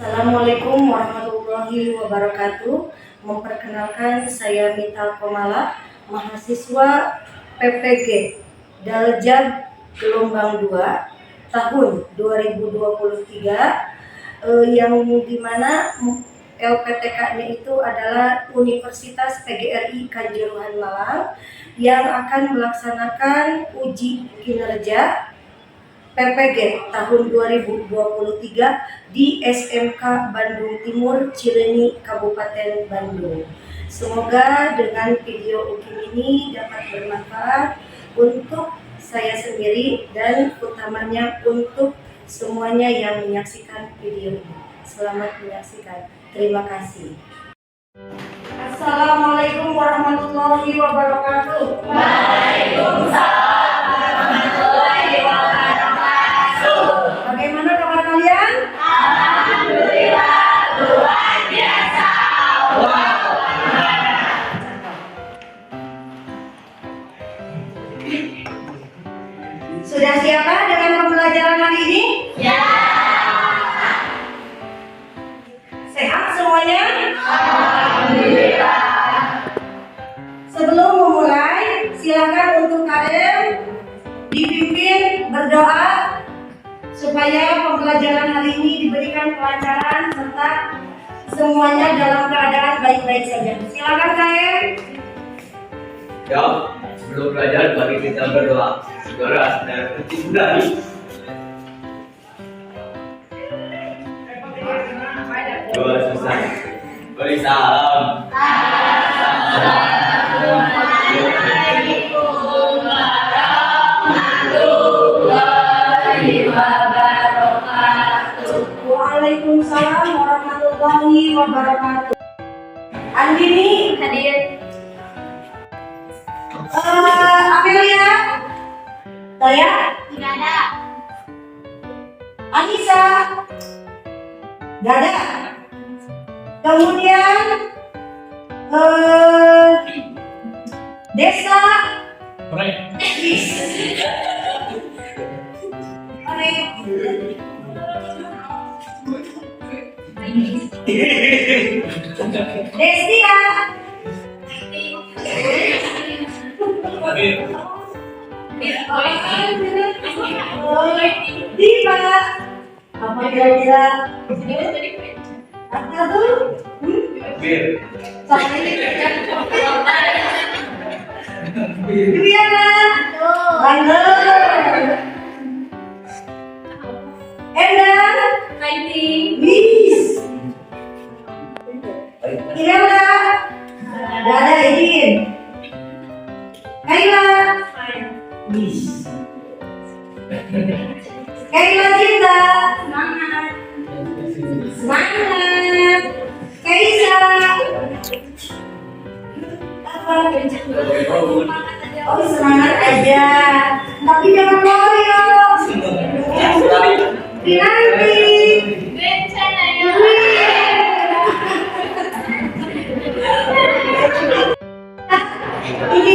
Assalamualaikum warahmatullahi wabarakatuh. Memperkenalkan, saya Mita Komala, mahasiswa PPG Daljab gelombang 2 tahun 2023, yang dimana LPTK-nya itu adalah Universitas PGRI Kanjuruhan Malang, yang akan melaksanakan uji kinerja PPG tahun 2023 di SMK Bandung Timur, Cileunyi, Kabupaten Bandung. Semoga dengan video UKIM ini dapat bermanfaat untuk saya sendiri dan utamanya untuk semuanya yang menyaksikan video ini. Selamat menyaksikan. Terima kasih. Assalamualaikum warahmatullahi wabarakatuh. Waalaikumsalam warahmatullahi wabarakatuh. Bagaimana kabar kalian? Alhamdulillah, luar biasa. Sudah siapkah dengan pembelajaran hari ini? Ya. Sehat semuanya? Alhamdulillah. Sebelum memulai, silakan untuk kalian dipimpin berdoa supaya pembelajaran hari ini diberikan kelancaran serta semuanya dalam keadaan baik-baik saja. Silakan kalian. Ya, sebelum belajar mari kita berdoa. Saudara dan dimulai. Doa selesai. Beri salam. Assalamualaikum warahmatullahi wabarakatuh. Waalaikumsalam warahmatullahi wabarakatuh. Andini Hadir. Amelia, saya, Tidak ada. Anissa, Dada. Kemudian Desa, Destia, Diva. Apa kira-kira? Apa tuh? Diana, Bandel, Endang, Wis, Imelda, Dada Idin, Kaila, Wis, Kaila Cinta, semangat, Kaisa, apa? Oh, semangat aja, tapi jangan loyo. Nanti. Ini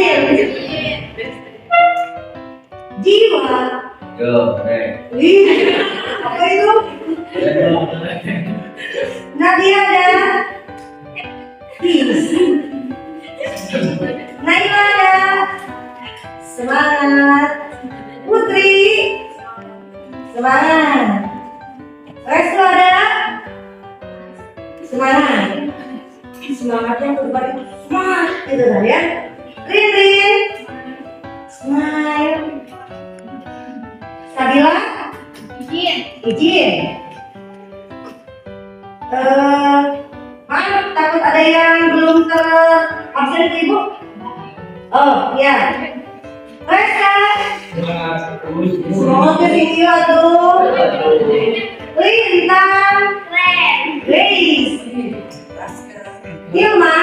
jiwa. Yo, Apa itu? Nadia ada. Peace. Naila ada. Semangat. Putri. Semangat. Restu ada. Semangat. Semangatnya berbalik. Semangat. Itu kan ya. Rin. Smile. Sabila. Izin. Maaf, takut ada yang belum terabsen Ibu. Oh, ya. Resa. Semoga video tuh. Lintang. Grace. Hilma.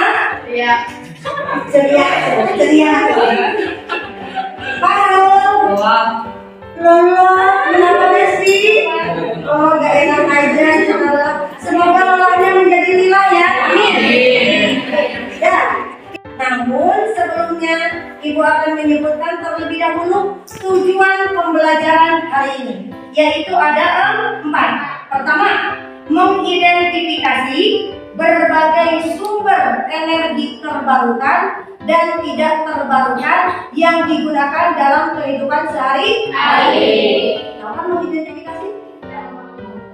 Ceria. Farul. Lola, kenapa sih? Oh, gak enak aja. Semoga lolanya menjadi lila ya. Amin. Ya. Namun sebelumnya Ibu akan menyebutkan terlebih dahulu tujuan pembelajaran hari ini, yaitu ada 4. Pertama, mengidentifikasi berbagai sumber energi terbarukan dan tidak terbarukan yang digunakan dalam kehidupan sehari-hari. Kapan mengidentifikasi?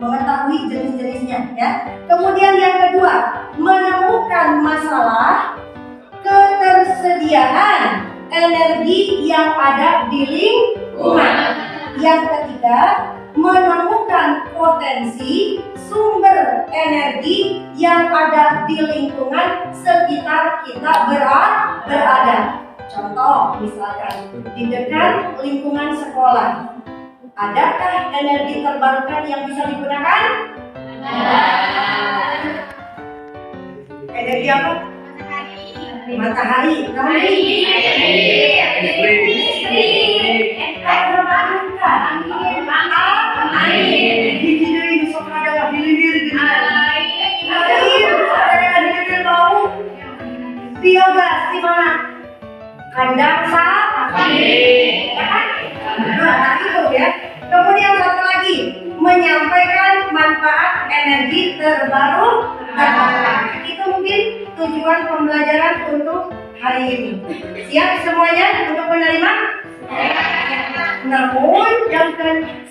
Mengetahui jenis-jenisnya, ya. Kemudian yang kedua, menemukan masalah ketersediaan energi yang ada di lingkungan. Yang ketiga, menemukan potensi sumber energi yang ada di lingkungan sekitar kita berada. Contoh, misalkan di dekat lingkungan sekolah, adakah energi terbarukan yang bisa digunakan? Energi apa? Matahari. Biogas di mana? Kandang sapi. Nah, itu ya. Kemudian satu lagi, menyampaikan manfaat energi terbarukan. Itu mungkin tujuan pembelajaran untuk hari ini. Siap semuanya untuk menerima? Namun,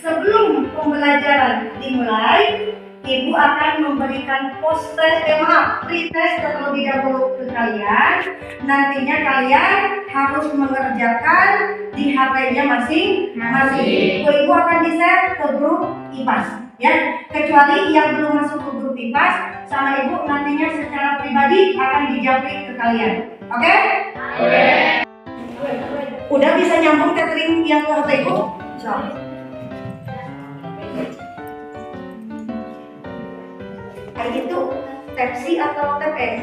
sebelum pembelajaran dimulai, Ibu akan memberikan pretest terlebih dahulu ke kalian. Nantinya kalian harus mengerjakan di HP-nya masing-masing. Ibu akan di-share ke grup IPAS, ya. Kecuali yang belum masuk ke grup IPAS, sama Ibu nantinya secara pribadi akan dijawab ke kalian. Oke? Oke. Udah bisa nyambung catering yang ke HP Ibu? Itu Pepsi atau TP?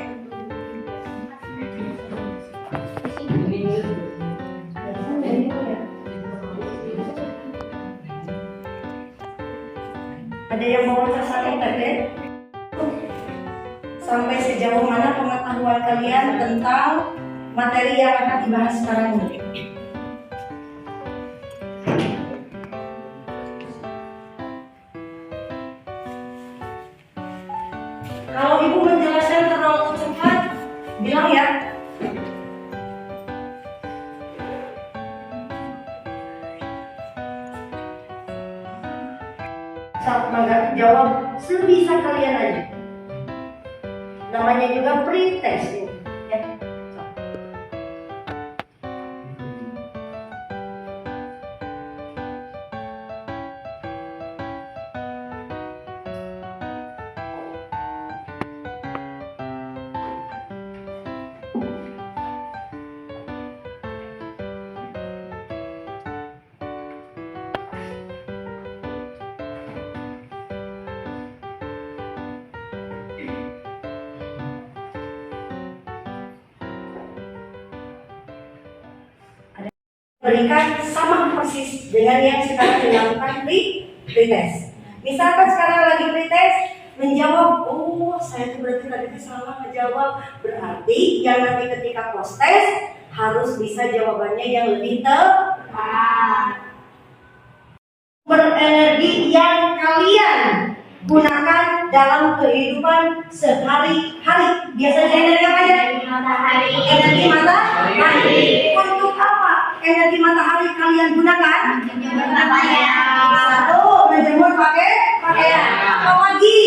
Ada yang mau tersaking TP? Sampai sejauh mana pengetahuan kalian tentang materi yang akan dibahas sekarang ini? Kalau Ibu menjelaskan terlalu cepat, bilang ya. Saat menghadapi jawab sebisa kalian aja. Namanya juga pretest ini, ya. Berikan sama persis dengan yang sekarang dilakukan di pretest. Misalkan sekarang lagi pretest, menjawab, oh saya itu berarti tadi salah menjawab. Berarti yang nanti ketika post test harus bisa jawabannya yang lebih tepat. Berenergi yang kalian gunakan dalam kehidupan sehari-hari. Biasanya energi apa ya? Matahari. Energi matahari. Untuk apa energi matahari kalian gunakan? Menjemur pakaian. Satu, menjemur pakaian. Apa lagi?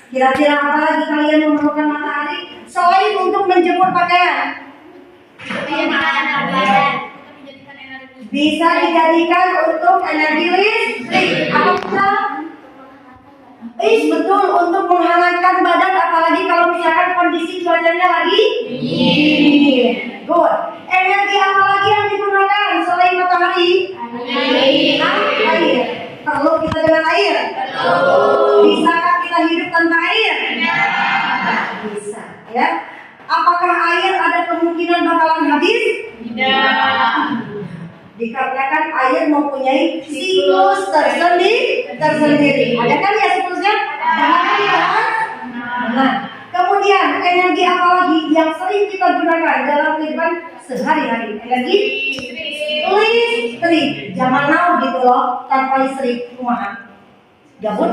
Kira-kira apa lagi kalian memerlukan matahari selain untuk menjemur pakaian? Bisa dijadikan untuk energi listrik. Apa bisa? Betul, untuk menghangatkan badan, apalagi kalau misalkan kondisi cuacanya lagi dingin. Good. Energi apa lagi yang digunakan selain matahari? Air. Perlu kita dengan air? Bisakah kita hidup tanpa air? Bisa, ya. Apakah air ada kemungkinan bakalan habis? Tidak. Dikarenakan air mempunyai siklus tersendiri. Ada kan ya siklusnya? Nah, kemudian energi apa lagi yang sering kita gunakan dalam kehidupan sehari-hari? Energi listrik. Zaman now gitu loh, tanpa listrik rumahan. Gabut?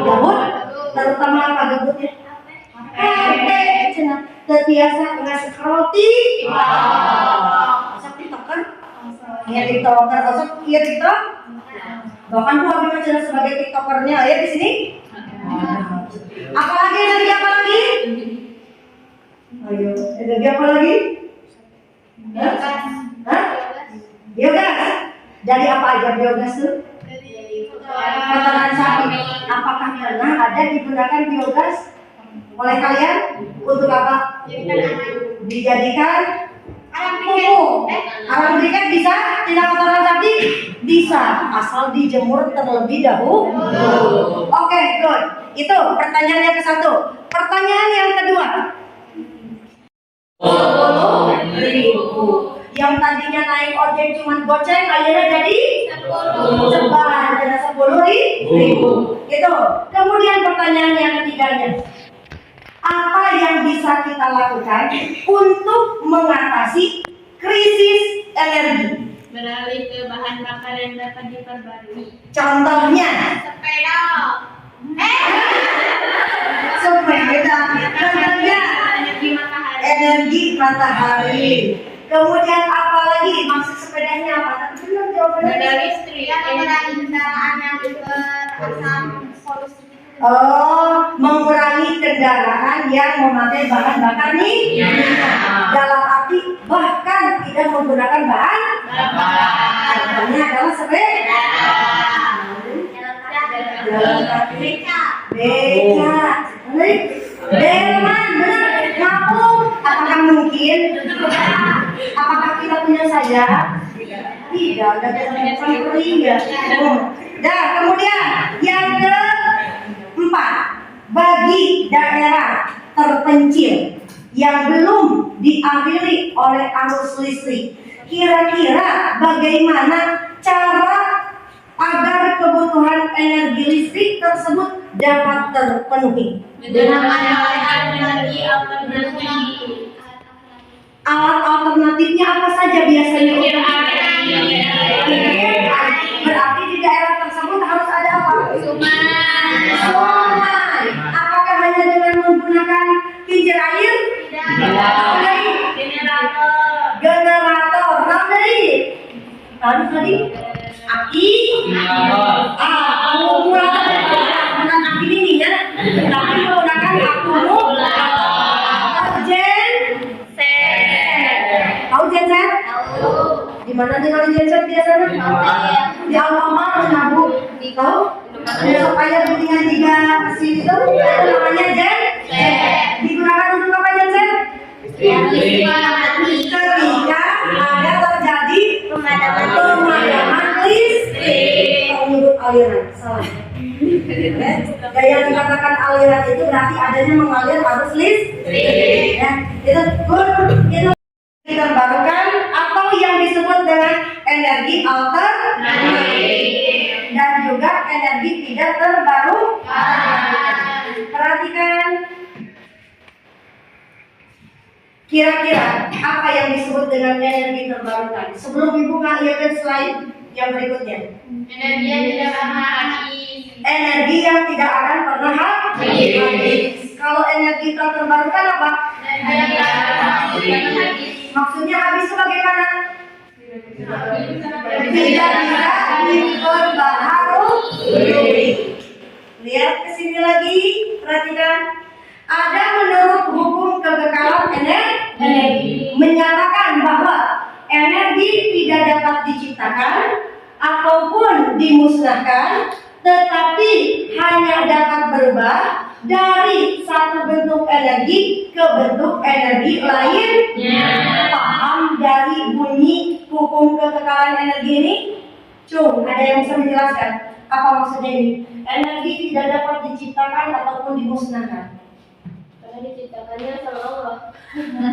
Gabut? Terutama apa gabutnya? Capek, cenah. Terbiasa nge-scroll Osok TikToker? Iya TikToker, osok iya TikTok? Bahkan tuh Abi Macana sebagai TikTokernya ya di sini. Apalagi energi apa lagi? Ayo, energi apa lagi? Hah? Biogas. Dari apa aja biogas tuh? Kotoran sapi. Apakah pernah ada digunakan biogas oleh kalian untuk apa? Dijadikan pupuk. Alam briket bisa? Tidak kotoran sapi? Bisa, asal dijemur terlebih dahulu. Oke, good. Itu pertanyaan yang ke-1. Pertanyaan yang kedua. 10.000. Yang tadinya naik ojek cuma goceng, akhirnya jadi ceban, jadi 10.000. Itu. Kemudian pertanyaan yang ketiganya. Apa yang bisa kita lakukan untuk mengatasi krisis energi? Beralih ke bahan bakar yang dapat diperbarui. Contohnya, Sepeda. sepeda. Contohnya, Energi matahari. energi matahari. Kemudian apa lagi? Maksud sepedanya apa? Tapi belum jawabannya. Sepeda listrik. Yang mengurangi kendaraan yang berasam polusi. Oh, mengurangi kendaraan yang memakai bahan bakar minyak. Dalam arti bahkan tidak menggunakan bahan bakar. Contohnya adalah sepeda. Jalan kaki. Beca. Delman, benar. Ngapung. Apakah mungkin? Apakah kita punya saja? Tidak, ada ya. Dah, kemudian yang keempat, bagi daerah terpencil yang belum diakhiri oleh arus listrik, kira-kira bagaimana cara agar kebutuhan energi listrik tersebut dapat terpenuhi? Menggunakan energi alternatif. Alat alternatifnya apa saja biasanya? Berarti di daerah tersebut harus ada apa? Sungai. Apakah hanya dengan menggunakan kincir air? Generator. Dari tadi aki. Bukan aki ini ya, tapi menggunakan akumulator. Tahu genset? Di mana tinggal genset biasanya? Di Alfamart menabuh. Tahu? Supaya bunyinya 3 sini itu namanya genset. Digunakan untuk apa genset? Ketika ada terjadi pemadaman listrik. Kalau menyebut aliran, salah. Yang dikatakan aliran itu berarti adanya mengalir arus listrik. Ya, itu good. Itu terbarukan atau yang disebut dengan energi alternatif dan juga energi tidak terbarukan. Perhatikan, kira-kira apa yang disebut dengan energi terbarukan? Sebelum ibu mengakhirkan slide yang berikutnya. Energi yang tidak pernah habis. Energi yang tidak akan pernah habis. Kalau energi terbarukan apa? Energi yang tidak habis. Maksudnya habis itu bagaimana? Tidak bisa diperbaharui. Lihat ke sini lagi, perhatikan. Ada menurut hukum kekekalan energi menyatakan bahwa energi tidak dapat diciptakan ataupun dimusnahkan, tetapi hanya dapat berubah dari satu bentuk energi ke bentuk energi lainnya. Paham dari bunyi hukum kekekalan energi ini? Cung, ada yang bisa menjelaskan apa maksudnya ini? Energi tidak dapat diciptakan ataupun dimusnahkan. Karena diciptakannya sama Allah.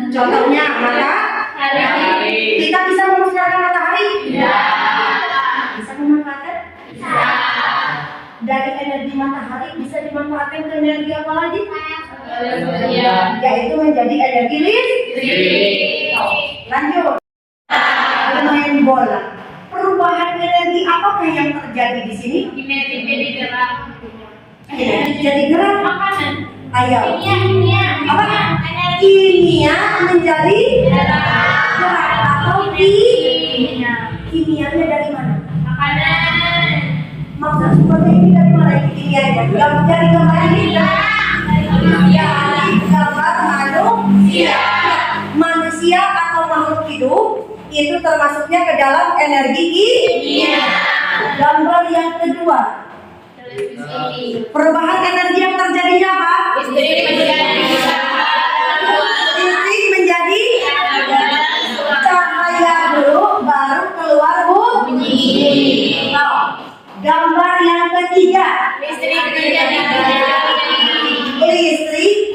Contohnya matahari. Kita bisa memusnahkan matahari? Bisa memanfaatkan? Dari energi matahari bisa dimanfaatkan ke energi apa lagi? Yaitu menjadi energi listrik. Lanjut. Main bola. Perubahan energi apakah yang terjadi di sini? Kinetik jadi gerak. Kinetik jadi gerak. Makanan. Ayo. Kimia. Apa? Kimia menjadi gerak atau kimianya dari mana? Makanan. Maksud seperti ini dari mana kimianya? Dari gambar ini dari gambar manusia. Manusia atau makhluk hidup itu termasuknya ke dalam energi kimia. Gambar yang kedua, perubahan energi yang terjadi apa? Listrik menjadi cahaya dulu, baru keluar bunyi. Gambar yang ketiga, listrik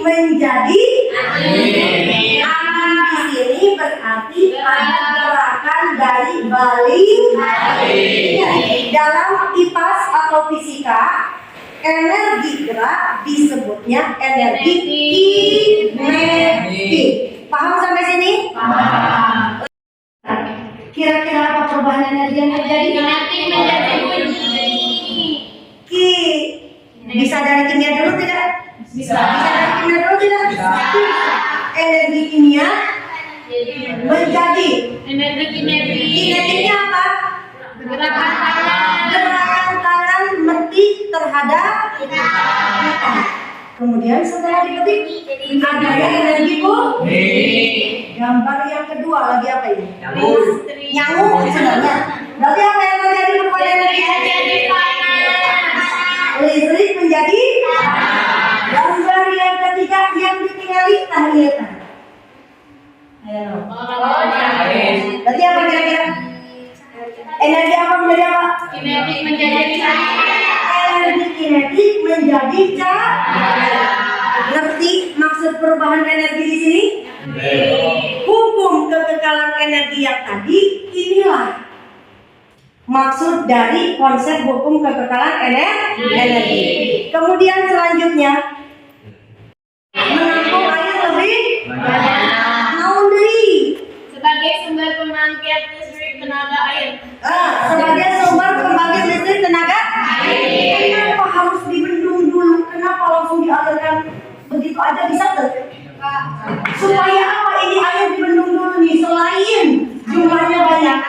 menjadi angin. Di sini berarti ada gerakan dari baling. Dalam kipas atau fisika, energi gerak disebutnya energi kinetik. Paham sampai sini? Paham. Kira-kira apa perubahan energi yang terjadi? Kinetik menjadi bunyi. Bisa dari kimia dulu tidak? Bisa. Dari kimia dulu tidak? Energi kimia menjadi Energi kinetik. kinetiknya apa? Gerakan tangan. Gerakan tangan metik terhadap kita. Kemudian setelah dipetik ada energi Gambar yang kedua lagi apa ini? Nyamuk sebenarnya. Berarti apa yang terjadi kepada energi? Jadi panas. Listrik menjadi gambar yang ketiga yang ditinggali tahliatan. Ayo. Berarti apa kira-kira? Energi apa menjadi apa? Kinetik menjadi cahaya. Energi kinetik menjadi cahaya. Ngerti maksud perubahan energi di sini? Hukum kekekalan energi yang tadi inilah maksud dari konsep hukum kekekalan energi. Kemudian selanjutnya menampung air lebih naon deui? Sebagai sumber pembangkit listrik tenaga air. Sebagai sumber pembangkit listrik tenaga air. Kenapa harus dibendung dulu? Kenapa langsung dialirkan begitu aja bisa tuh? Supaya apa ini air dibendung dulu nih selain jumlahnya banyak?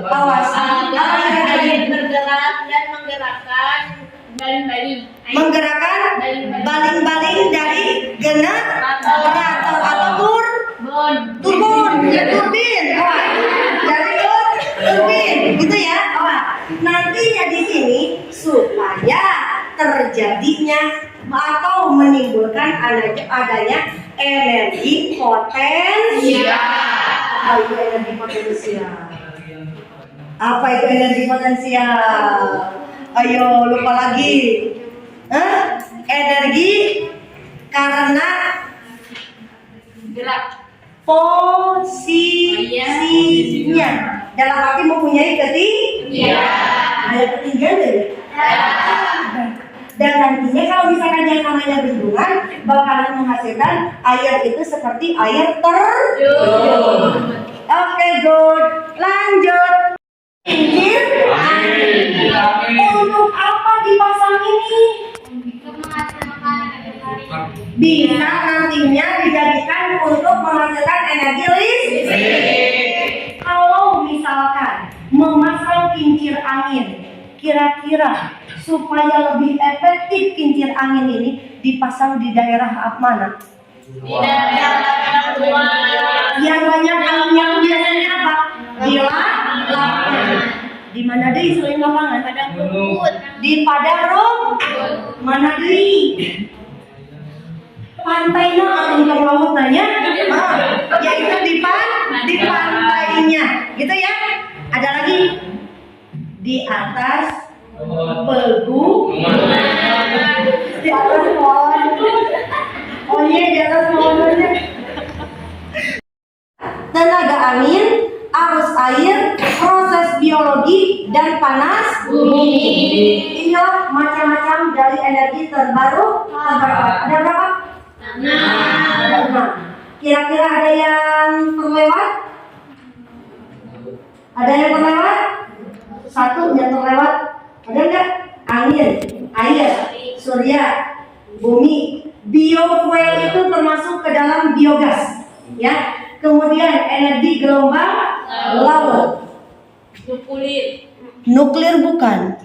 Agar air bergerak dan menggerakkan baling-baling. Menggerakkan baling-baling dari generator atau turbin, dari turbin, gitu ya. Nantinya di sini supaya terjadinya atau menimbulkan adanya energi potensial. Apa itu energi potensial? Apa itu energi potensial? Ayo lupa lagi. Energi karena Gerak. posisinya dalam arti mempunyai ketinggian. Ada ketinggian tidak? Dan nantinya kalau misalkan yang namanya bendungan bakalan menghasilkan air itu seperti air terjun. Oke, good. Lanjut. Kincir untuk apa dipasang ini? Bisa nantinya dijadikan untuk menghasilkan energi listrik. Kalau misalkan memasang kincir angin, kira-kira supaya lebih efektif kincir angin ini dipasang di daerah mana? Yang banyak anginnya biasanya apa? Di lapangan. Di mana deh selain lapangan? Padang rumput. Di padang rumput. Mana deh? Pantai atau di laut nanya? Yaitu di pantainya, gitu ya. Ada lagi di atas pegunungan, di atas pohon. Oh iya, di atas pohonnya. Tenaga angin, arus air, proses biologi, dan panas bumi. Inilah macam-macam dari energi terbarukan. Ada berapa? 6. Kira-kira ada yang terlewat? Ada yang terlewat? Satu yang terlewat. Ada nggak? Angin, air, surya, bumi. Biofuel itu termasuk ke dalam biogas, ya. Kemudian energi gelombang laut. Nuklir bukan.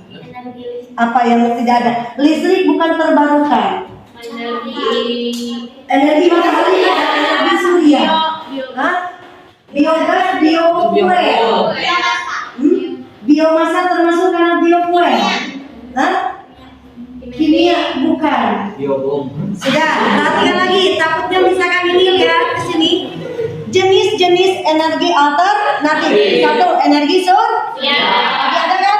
Apa yang tidak ada? Listrik bukan terbarukan. Energi matahari ada energi surya. Hah? Biogas, biofuel. Biomasa termasuk karena biofuel. Hah? Kimia bukan. Biobom. Sudah, perhatikan lagi. Takutnya misalkan ini lihat ke sini. Jenis-jenis energi alternatif. Satu, energi surya. Lagi ada kan?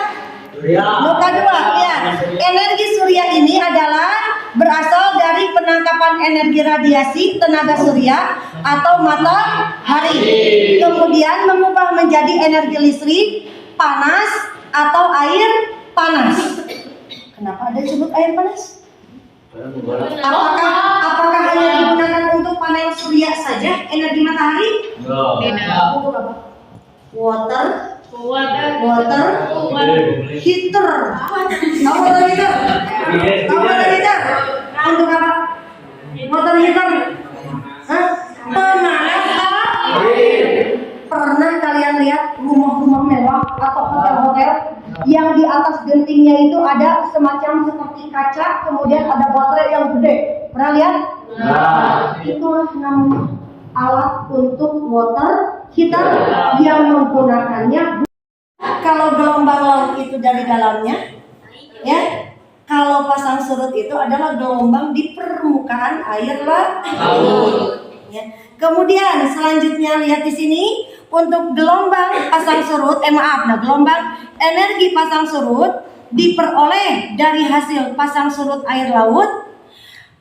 Surya. Muka dua, ya. Energi surya ini adalah berasal dari penangkapan energi radiasi tenaga surya atau matahari. Kemudian mengubah menjadi energi listrik, panas atau air panas. Kenapa ada disebut air panas? Apakah hanya digunakan untuk panel surya saja energi matahari? Untuk apa? Water heater. Tahu water heater? Tahu water heater? Untuk apa? Water heater? Hah? Pemanas air. Pernah kalian lihat rumah-rumah mewah atau hotel-hotel yang di atas gentingnya itu ada semacam seperti kaca, kemudian ada baterai yang gede? Pernah lihat? Itulah namanya alat untuk water heater yang menggunakannya. Kalau gelombang laut itu dari dalamnya, ya. Kalau pasang surut itu adalah gelombang di permukaan air laut. Ya. Kemudian selanjutnya lihat di sini untuk gelombang pasang surut, gelombang energi pasang surut diperoleh dari hasil pasang surut air laut.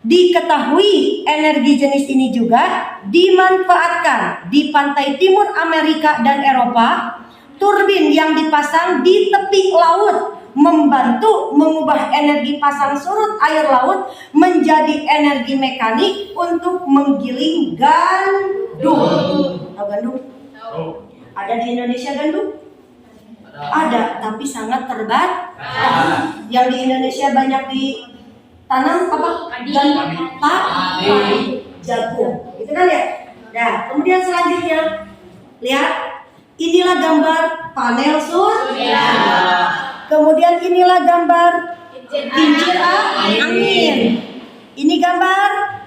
Diketahui energi jenis ini juga dimanfaatkan di pantai timur Amerika dan Eropa. Turbin yang dipasang di tepi laut membantu mengubah energi pasang surut air laut menjadi energi mekanik untuk menggiling gandum. Tahu gandum? Ada di Indonesia gandum? Ada, tapi sangat terbatas. Yang di Indonesia banyak ditanam apa? Gandum, jagung. Itu kan ya? Nah, kemudian selanjutnya lihat. Inilah gambar panel surya. Kemudian inilah gambar kincir angin. Ini gambar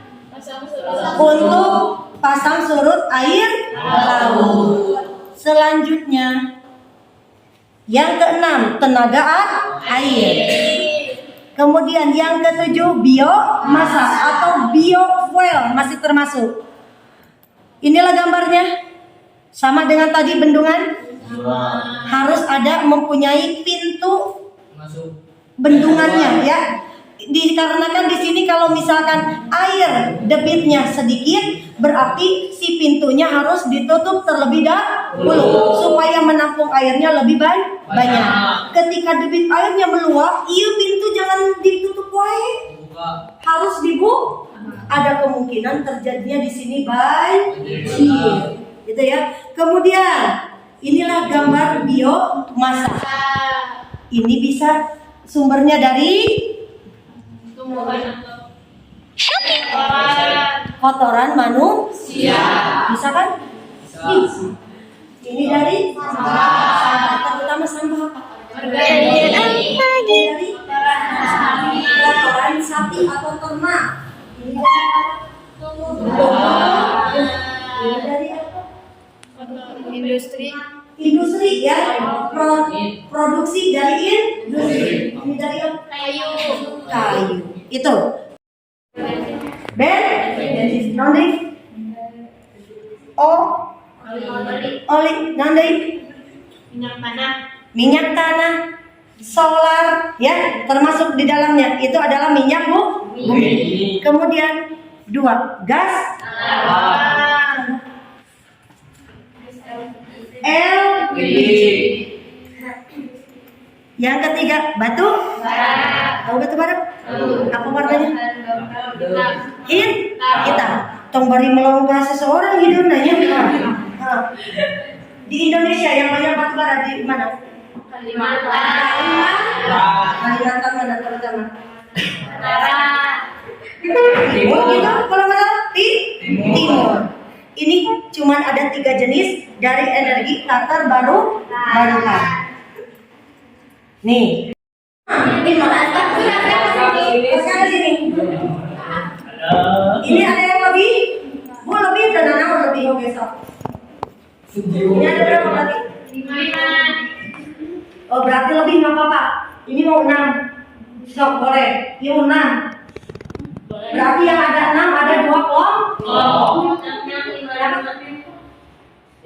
untuk pasang surut air laut. Selanjutnya yang keenam, tenaga air. Kemudian yang ketujuh, biomasa atau biofuel masih termasuk. Inilah gambarnya. Sama dengan tadi bendungan, harus ada mempunyai pintu bendungannya, ya. Dikarenakan di sini kalau misalkan air debitnya sedikit, berarti si pintunya harus ditutup terlebih dahulu supaya menampung airnya lebih banyak. Ketika debit airnya meluap, pintu jangan ditutup wae, harus dibuka. Ada kemungkinan terjadinya di sini banjir. Gitu ya. Kemudian inilah gambar biomasa. Ini bisa sumbernya dari kotoran manusia. Bisa kan? Bisa. Ini dari sampah, terutama sampah apa? Dari kotoran sapi atau ternak. Ini dari apa? Industri ya, produksi dari industri. Ini dari apa? Kayu. Itu. Nanti oli nanti minyak tanah, solar ya, termasuk di dalamnya itu adalah minyak bumi. Kemudian dua, gas LPG. Yang ketiga, batu bara. Tahu batu bara? Apa warnanya? Hitam. Tong bari melonggar seseorang hidupnya. Di Indonesia yang banyak batu bara di mana? Kalimantan. Kalimantan mana terutama? Timur. Oh gitu, kalau nggak salah timur. Ini cuman ada 3 jenis dari energi latar barukan. Nih. Ini sini. Ini ada yang lebih? Bu lebih dan anak lebih oke sok. Ini ada berapa berarti? 5. Oh berarti lebih nggak apa-apa. Ini mau 6. Sok boleh. Ini mau 6. Berarti yang ada 6 ada 2 kelompok.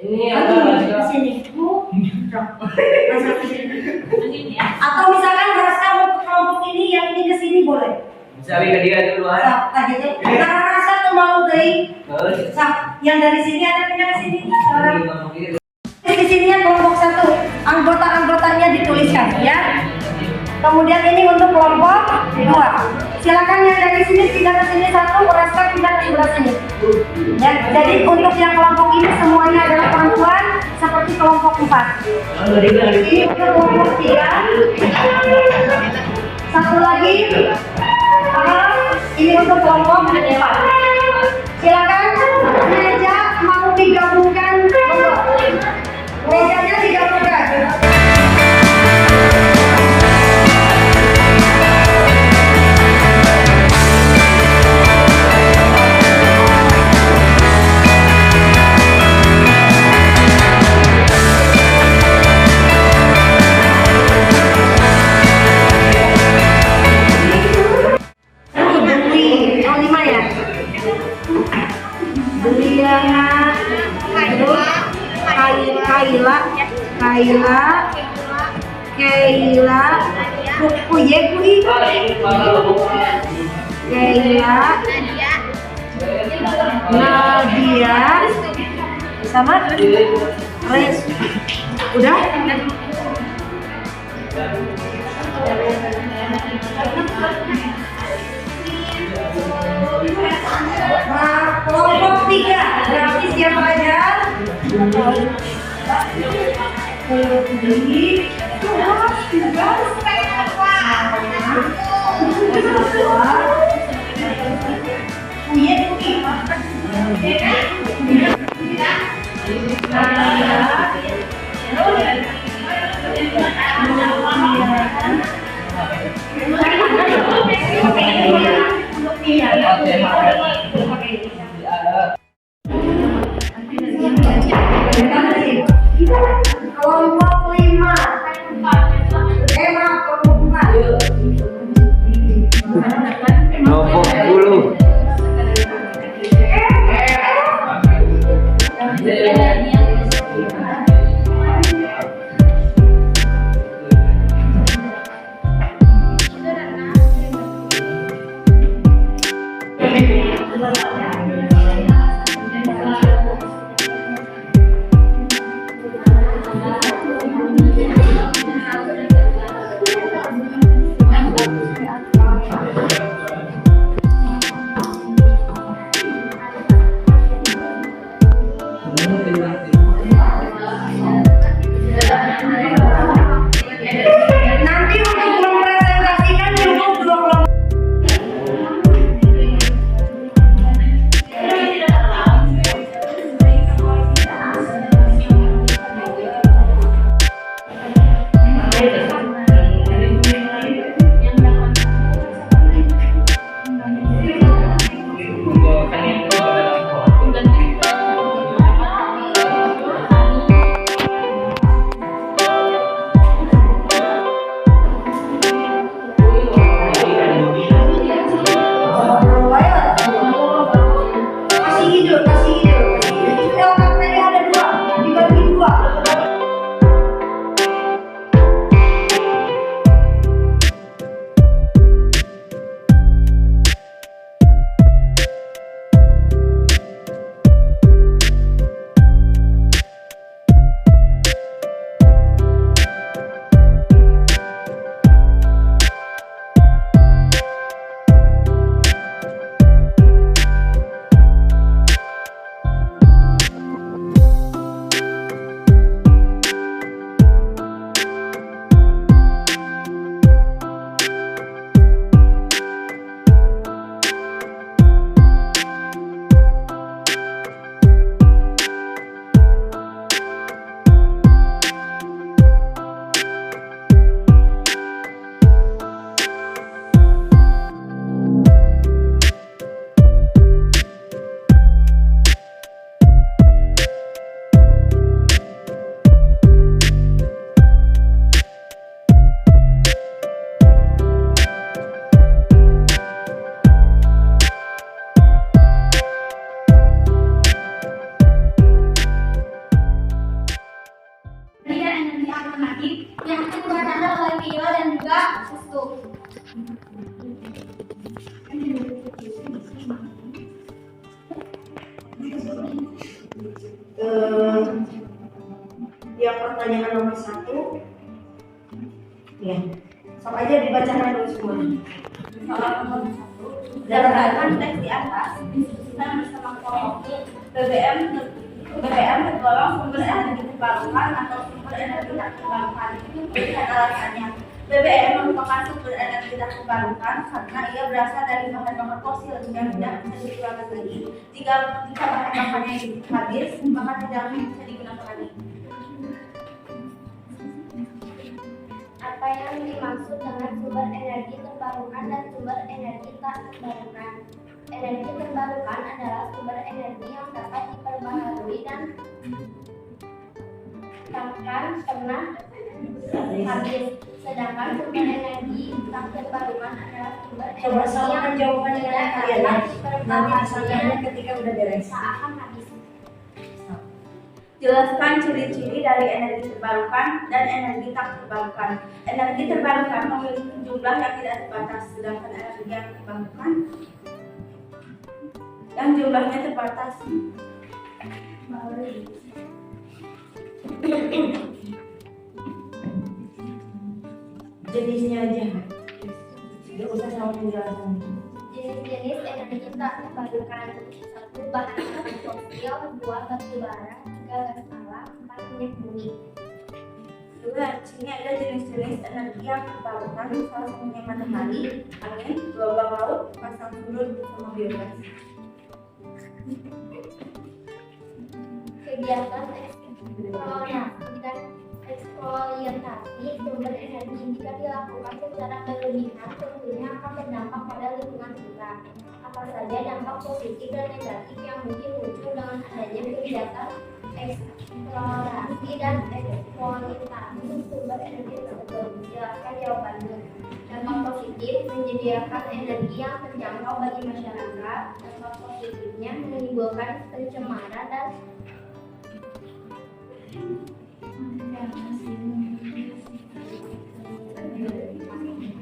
Ini Lagi di sini. Bu. Sok. Masuk ke sini. Atau misalkan rasa mau ke kelompok ini yang ini ke sini boleh. Sabi ka dia dulu ah. Sok, tadi itu. Karena rasa tuh mau dari. Sok, yang dari sini ada pindah ke sini. Sekarang. Di sini ya kelompok 1, anggota-anggotanya dituliskan ya. Kemudian ini untuk kelompok 2. Silakan yang dari sini pindah ke sini 1, Rasta pindah ke sebelah sini. Ya, jadi untuk yang kelompok ini semuanya adalah perempuan seperti kelompok 4. Ini untuk kelompok 3. Satu lagi. Ini untuk kelompok 4. Silakan meja mau digabungkan. Mejanya digabungkan. Kaila, Kuye, Nadia, sama Res. Udah? Nah, kelompok 3 berarti siapa aja? Kelompok 5 Ya, sok aja dibacakan dulu semua. Soal nomor 1, berdasarkan teks di atas, diskusikan bersama kelompok BBM tergolong sumber energi terbarukan atau sumber energi tak terbarukan. Berikan alasannya. BBM merupakan sumber energi tak terbarukan karena ia berasal dari bahan bakar fosil yang tidak bisa dikeluarkan lagi. Jika bahan bakarnya habis, maka tidak bisa digunakan lagi. Apa yang dimaksud dengan sumber energi terbarukan dan sumber energi tak terbarukan? Energi terbarukan adalah sumber energi yang dapat diperbaharui dan takkan pernah habis. Sedangkan sumber energi tak terbarukan adalah sumber Coba energi samakan yang jawabannya dengan kalian ya. Nanti diperbaharui disampaikan ketika udah beres. tak akan habis. Jelaskan ciri-ciri dari energi terbarukan dan energi tak terbarukan. Energi terbarukan memiliki jumlah yang tidak terbatas, sedangkan energi yang terbarukan yang jumlahnya terbatas. Jenisnya aja. Tidak usah sama penjelasan. Jenis-jenis energi tak terbarukan: 1. Bahan bakar fosil, 2. Batu bara, 3. Gas alam, 4. Minyak bumi. 2. Sini ada jenis-jenis energi yang terbarukan, salah satunya matahari, angin, gelombang laut, pasang surut, sama biogas. Kegiatan eksplorasi dan eksploitasi sumber energi jika dilakukan secara berlebihan tentunya akan berdampak pada lingkungan kita. Apa saja dampak positif dan negatif yang mungkin muncul dengan adanya kegiatan eksplorasi dan eksploitasi sumber energi tersebut? Jelaskan jawabannya. Dampak positif: menyediakan energi yang terjangkau bagi masyarakat. Dampak positifnya menimbulkan pencemaran dan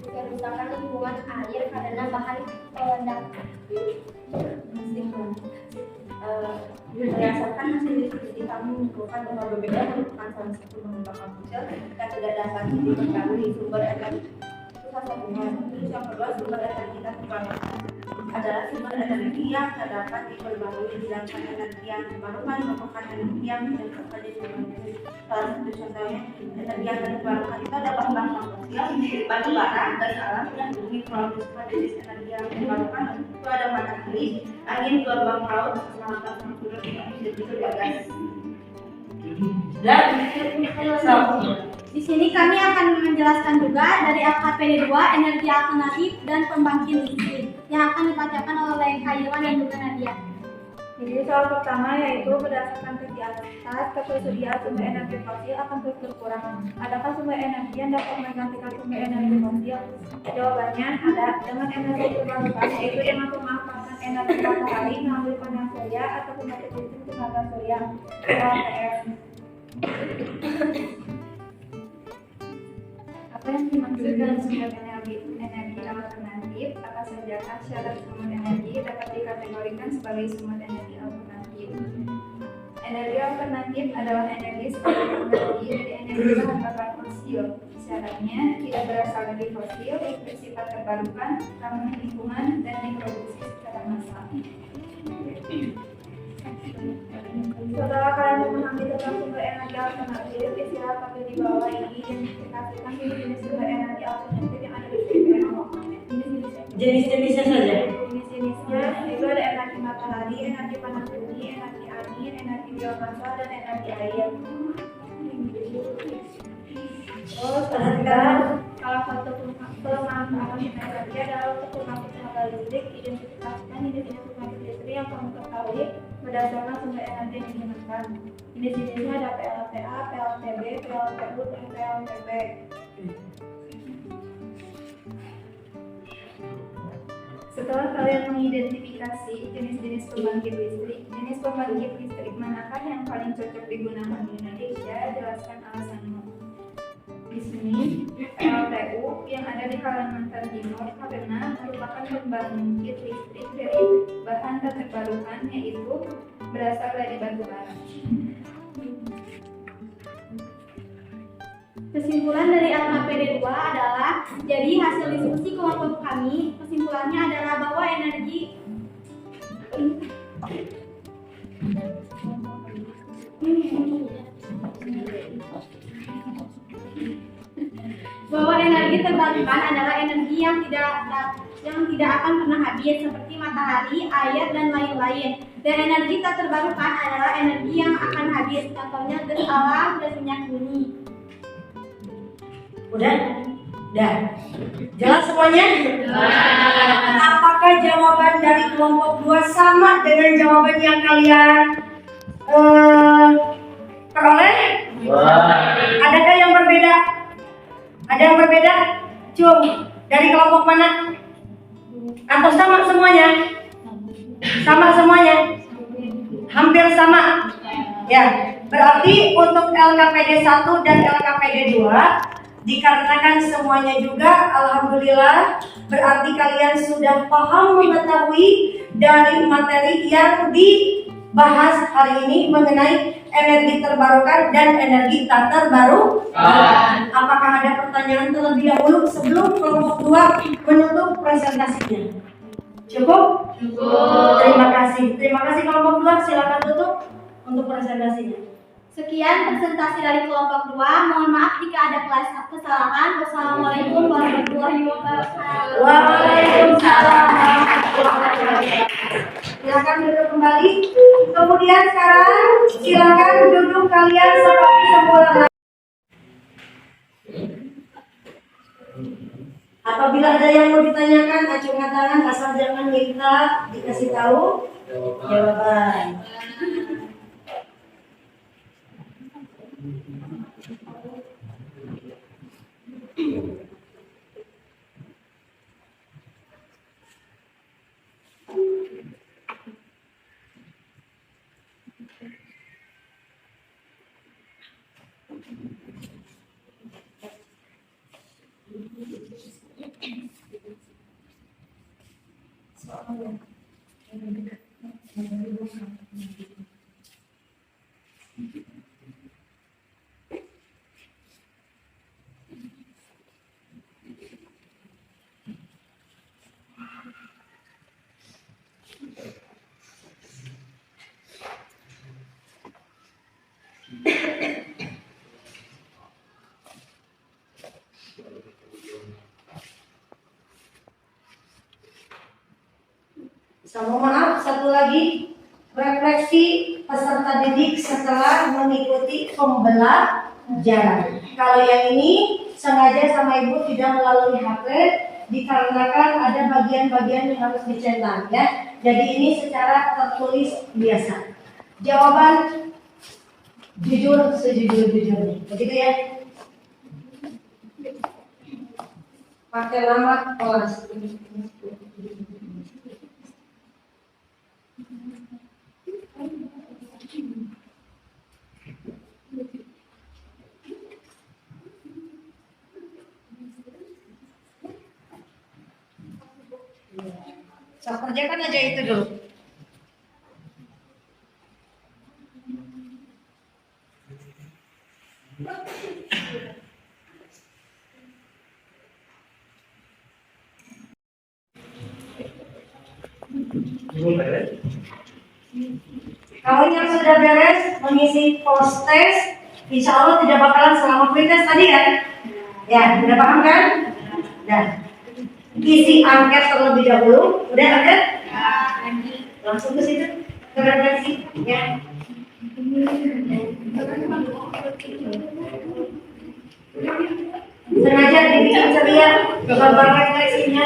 kerusakan lingkungan air karena bahan peledak. Berdasarkan hasil diskusi kami menyimpulkan bahwa BBM merupakan salah satu bahan bakar fosil yang tidak dapat diketahui sumber energi. Salah satunya. Terus yang kedua, sumber energi tak terbarukan adalah sumber energi yang dapat diperbarui, sedangkan energi yang terbarukan merupakan energi yang tidak dapat diperbarui. Salah satu contohnya, energi yang terbarukan itu ada bahan bakar fosil, batu bara, gas alam, dan bumi. Kalau misalkan jenis energi yang terbarukan itu ada matahari, angin, gelombang laut, sama pasang surut, yang bisa juga gas. Dan Di sini kami akan menjelaskan juga dari LKPD 2 energi alternatif dan pembangkit listrik yang akan dibacakan oleh Kak Iwan dan juga Nadia. Jadi soal pertama yaitu berdasarkan tes di atas, ketersediaan sumber energi fosil akan terus berkurang. Adakah sumber energi yang dapat menggantikan sumber energi fosil? Jawabannya ada. Dengan energi terbarukan, yaitu yang memanfaatkan energi matahari melalui panel surya atau pembangkit listrik tenaga surya (PLTS). Apa yang dimaksud dengan sumber energi alternatif? Apa saja syarat sumber energi dapat dikategorikan sebagai sumber energi alternatif? Energi alternatif adalah energi sebagai pengganti dari energi bahan bakar fosil. Syaratnya tidak berasal dari fosil, bersifat terbarukan, ramah lingkungan, dan diproduksi secara massal. Setelah kalian memahami tentang sumber energi alternatif, istilah tabel di bawah ini identifikasikan jenis sumber energi alternatif yang ada di BBM. jenis-jenisnya saja. Jenis-jenisnya itu ada energi matahari, energi panas bumi, energi angin, energi biomasa, dan energi air. Terus salah satu pemanfaatan energi adalah untuk pembangkit tenaga listrik. Identifikasikan jenis-jenis pembangkit listrik yang kamu ketahui berdasarkan sumber energi yang digunakan. Jenis-jenisnya ada PLTA, PLTB, PLTU, dan PLTP. Setelah kalian mengidentifikasi jenis-jenis pembangkit listrik manakah yang paling cocok digunakan di Indonesia? Jelaskan alasanmu. Di sini PLTU yang ada di Kalimantan Timur karena merupakan pembangkit listrik dari bahan tak terbarukan, yaitu berasal dari batu bara. Kesimpulan dari LKPD 2 Jadi hasil diskusi kelompok kami, kesimpulannya adalah bahwa energi terbarukan adalah energi yang tidak akan pernah habis seperti matahari, air, dan lain-lain. Dan energi tak terbarukan adalah energi yang akan habis, contohnya gas alam dan minyak bumi. Udah? Udah. Jelas semuanya? Apakah jawaban dari kelompok 2 sama dengan jawaban yang kalian peroleh? Adakah yang berbeda? Ada yang berbeda? Cum, dari kelompok mana? Atau sama semuanya? Sama semuanya? Hampir sama? Ya, berarti untuk LKPD 1 dan LKPD 2 dikarenakan semuanya juga, alhamdulillah, berarti kalian sudah paham mengetahui dari materi yang dibahas hari ini mengenai energi terbarukan dan energi tak terbarukan. Apakah ada pertanyaan terlebih dahulu sebelum kelompok 2 menutup presentasinya? Cukup? Cukup. Terima kasih kelompok 2, silakan tutup untuk presentasinya. Sekian presentasi dari kelompok 2. Mohon maaf jika ada kesalahan. Wassalamualaikum warahmatullahi wabarakatuh. Waalaikumsalam. Silakan duduk kembali. Kemudian sekarang silakan duduk kalian seperti semula. Apabila ada yang mau ditanyakan, acungkan tangan, asal jangan minta dikasih tahu jawaban. Sama maaf, satu lagi, refleksi peserta didik setelah mengikuti pembelajaran. Kalau yang ini sengaja sama ibu tidak melalui HP dikarenakan ada bagian-bagian yang harus dicetak ya. Jadi ini secara tertulis biasa. Jawaban jujur sejujur-jujurnya, begitu ya. Pakai nama kelas. Saya kerjakan aja itu dulu. Kalau yang sudah beres mengisi post test, insya Allah tidak bakalan selama pretest tadi kan? Ya, sudah paham kan? Nah, isi angket terlebih dahulu, udah ada? Langsung ke situ, ke refleksi, ya. Sengaja dibikin ceria, gambar refleksinya.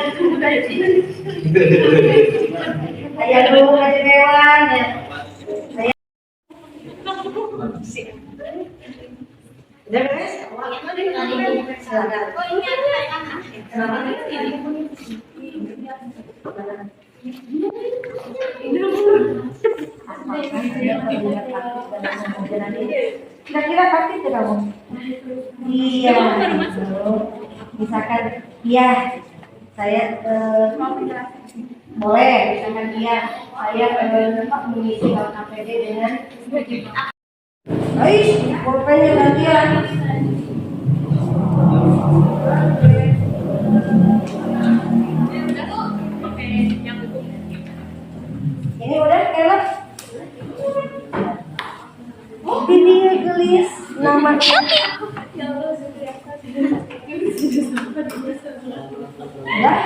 Ayah dulu aja hewan ya. Udah beres? Silakan. Kira-kira praktis ya kamu? Iya. Misalkan, iya, saya boleh, misalkan iya, saya mengisi LKPD dengan pulpennya gantian. Udah?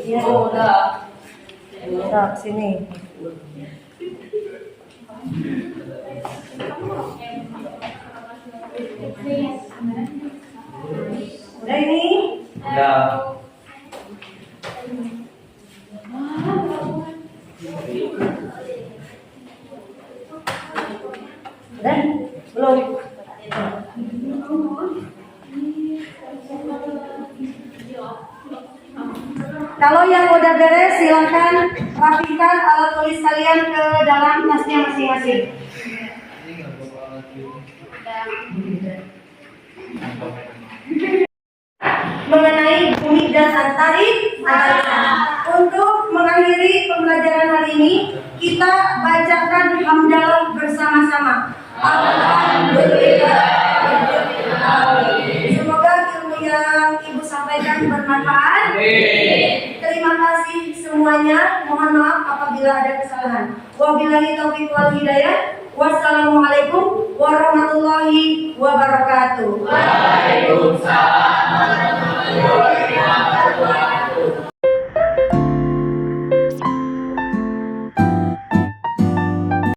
Iya, udah. Udah, sini. Udah ini? Udah. Udah? Belum? Kalau yang udah beres silakan rapikan alat tulis kalian ke dalam tasnya masing-masing. Mengenai bumi dan antariksa. Untuk mengakhiri pembelajaran hari ini, kita bacakan hamdalah bersama-sama.